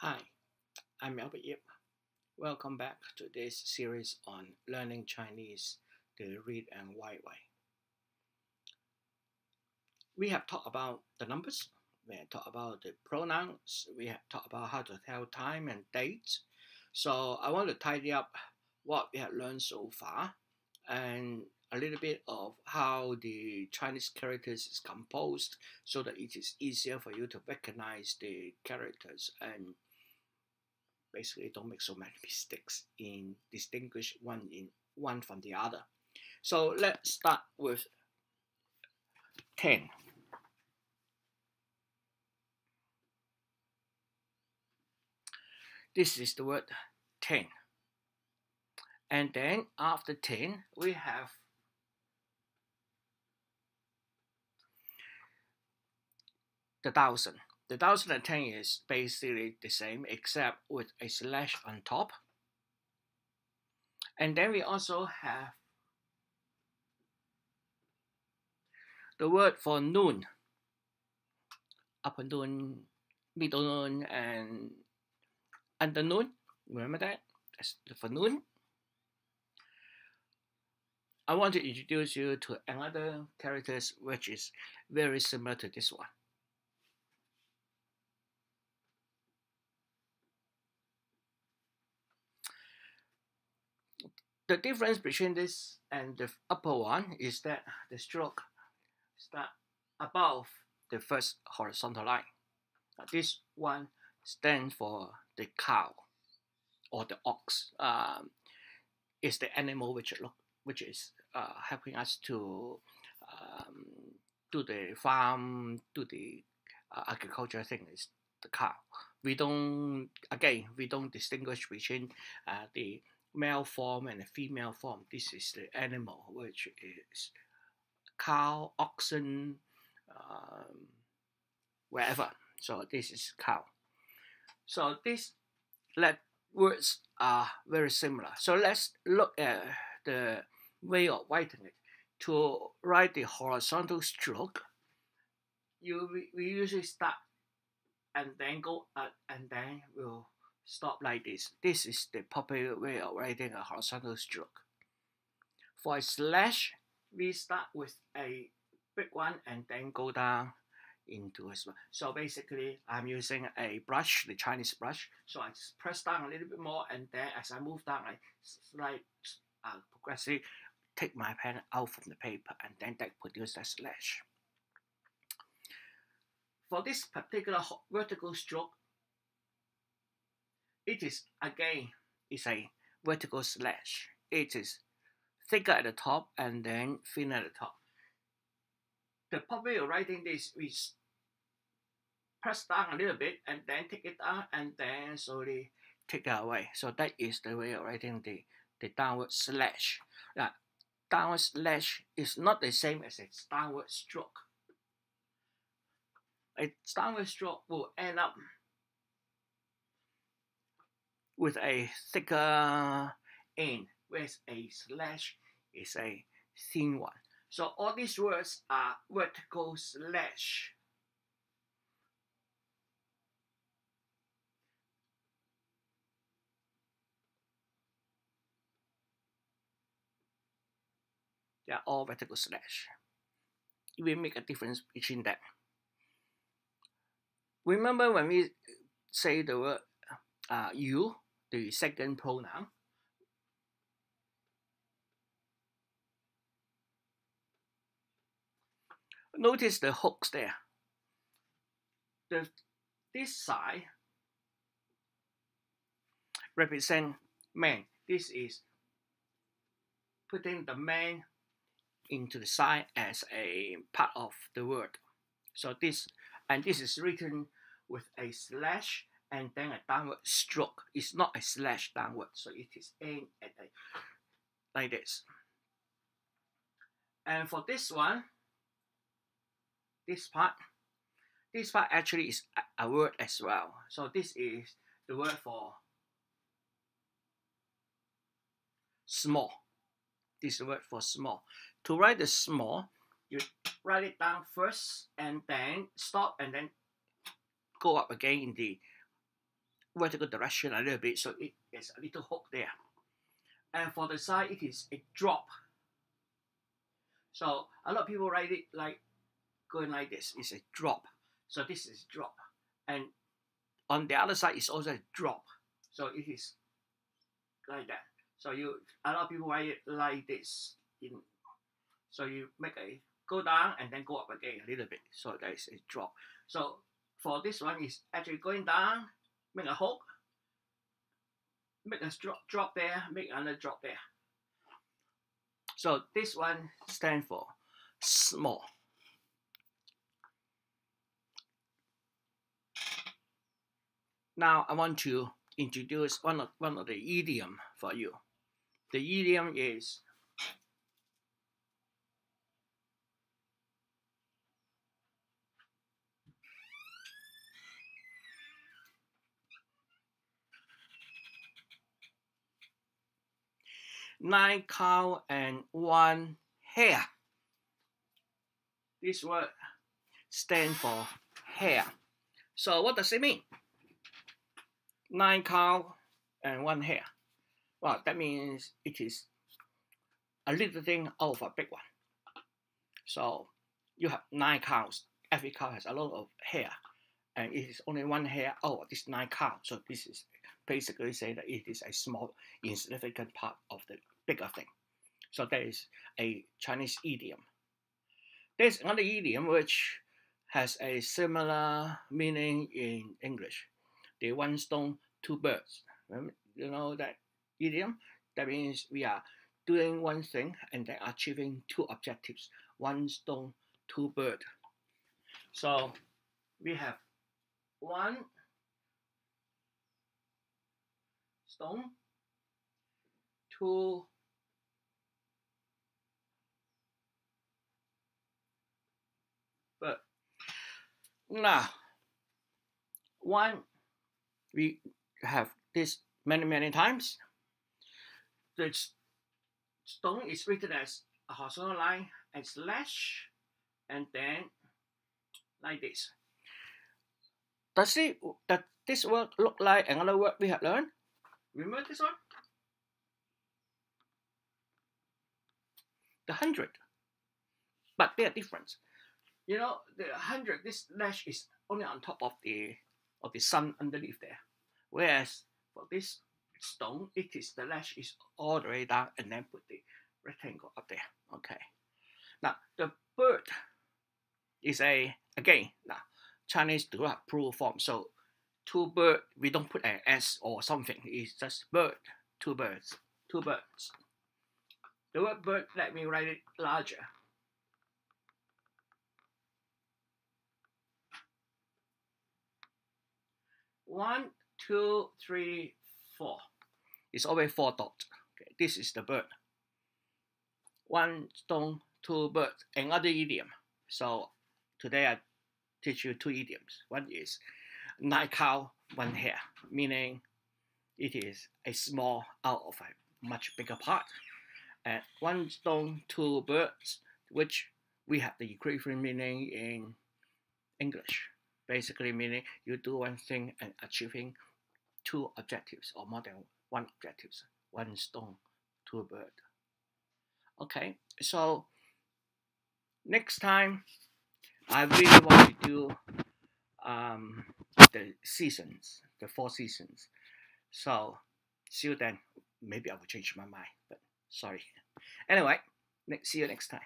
Hi, I'm Albert Yip. Welcome back to this series on learning Chinese the read and write way. We have talked about the numbers, we have talked about the pronouns, we have talked about how to tell time and dates. So I want to tidy up what we have learned so far and a little bit of how the Chinese characters is composed so that it is easier for you to recognize the characters and basically don't make so many mistakes in distinguish one from the other. So let's start with 10. This is the word 10. And then after 10, we have the 1,000. The 1,010 is basically the same except with a slash on top. And then we also have the word for noon, upper noon, middle noon, and under noon. Remember that? That's for noon. I want to introduce you to another character which is very similar to this one. The difference between this and the upper one is that the stroke starts above the first horizontal line. This one stands for the cow or the ox. Is the animal which is helping us to do the farm, do the agriculture thing is the cow. We don't distinguish between the male form and the female form. This is the animal, which is cow, oxen, wherever. So this is cow. So these words are very similar. So let's look at the way of writing it. To write the horizontal stroke, we usually start and then go up and then we'll stop like this. This is the popular way of writing a horizontal stroke. For a slash, we start with a big one and then go down into a small. So basically, I'm using a brush, the Chinese brush. So I just press down a little bit more, and then as I move down, I progressively take my pen out from the paper, and then that produces a slash. For this particular vertical stroke, it is again a vertical slash. It is thicker at the top and then thinner at the top. The proper way of writing this is press down a little bit and then take it down and then slowly take it away. So that is the way of writing the downward slash. Now, downward slash is not the same as a downward stroke. A downward stroke will end up with a thicker end, whereas a slash is a thin one. So all these words are vertical slash. They are all vertical slash. It will make a difference between them. Remember when we say the word you, the second pronoun, notice the hooks there. This side represent man. This is putting the man into the side as a part of the word. So this is written with a slash and then a downward stroke. It's not a slash downward, so it is aimed at like this. And for this one, this part actually is a word as well. So this is the word for small. This is the word for small. To write the small, you write it down first and then stop and then go up again in the vertical direction a little bit, so it is a little hook there. And for the side, it is a drop. So a lot of people write it like going like this. It's a drop. So this is drop. And on the other side is also a drop. So it is like that. So a lot of people write it like this. So you make a go down and then go up again a little bit. So there is a drop. So for this one is actually going down, make a hook, make a drop there, make another drop there. So this one stands for small. Now I want to introduce one of the idiom for you. The idiom is nine cow and one hare. This word stands for hare. So what does it mean? 9 cow and 1 hare. Well, that means it is a little thing out of a big one. So you have 9 cows. Every cow has a lot of hair, and it is only 1 hare out of this 9 cows. So this is basically saying that it is a small, insignificant part of the bigger thing. So that is a Chinese idiom. There's another idiom which has a similar meaning in English. The 1 stone, 2 birds. You know that idiom? That means we are doing one thing and then achieving 2 objectives. 1 stone, 2 birds. So we have 1 stone, 2 birds. Now, 1, we have this many times. The stone is written as a horizontal line and slash, and then like this. Does this word look like another word we have learned? Remember this one? The 100. But they are different. You know, the 100, this slash is only on top of the sun underneath there. Whereas for this stone, the slash is all the way down and then put the rectangle up there. Okay. Now the bird is again now Chinese do not plural form, so 2 birds we don't put an S or something. It's just bird, 2 birds, 2 birds. The word bird, let me write it larger. One, 2, 3, 4. It's always 4 dots. Okay, this is the bird. 1 stone, 2 birds. Another idiom. So today I teach you 2 idioms. One is 9 cow, 1 hare, meaning it is a small out of a much bigger part. And 1 stone, 2 birds, which we have the equivalent meaning in English. Basically meaning you do one thing and achieving 2 objectives or more than 1 objectives. 1 stone, 2 birds. Okay, so next time I really want to do the seasons, the 4 seasons. So see you then. Maybe I will change my mind, but sorry. Anyway, see you next time.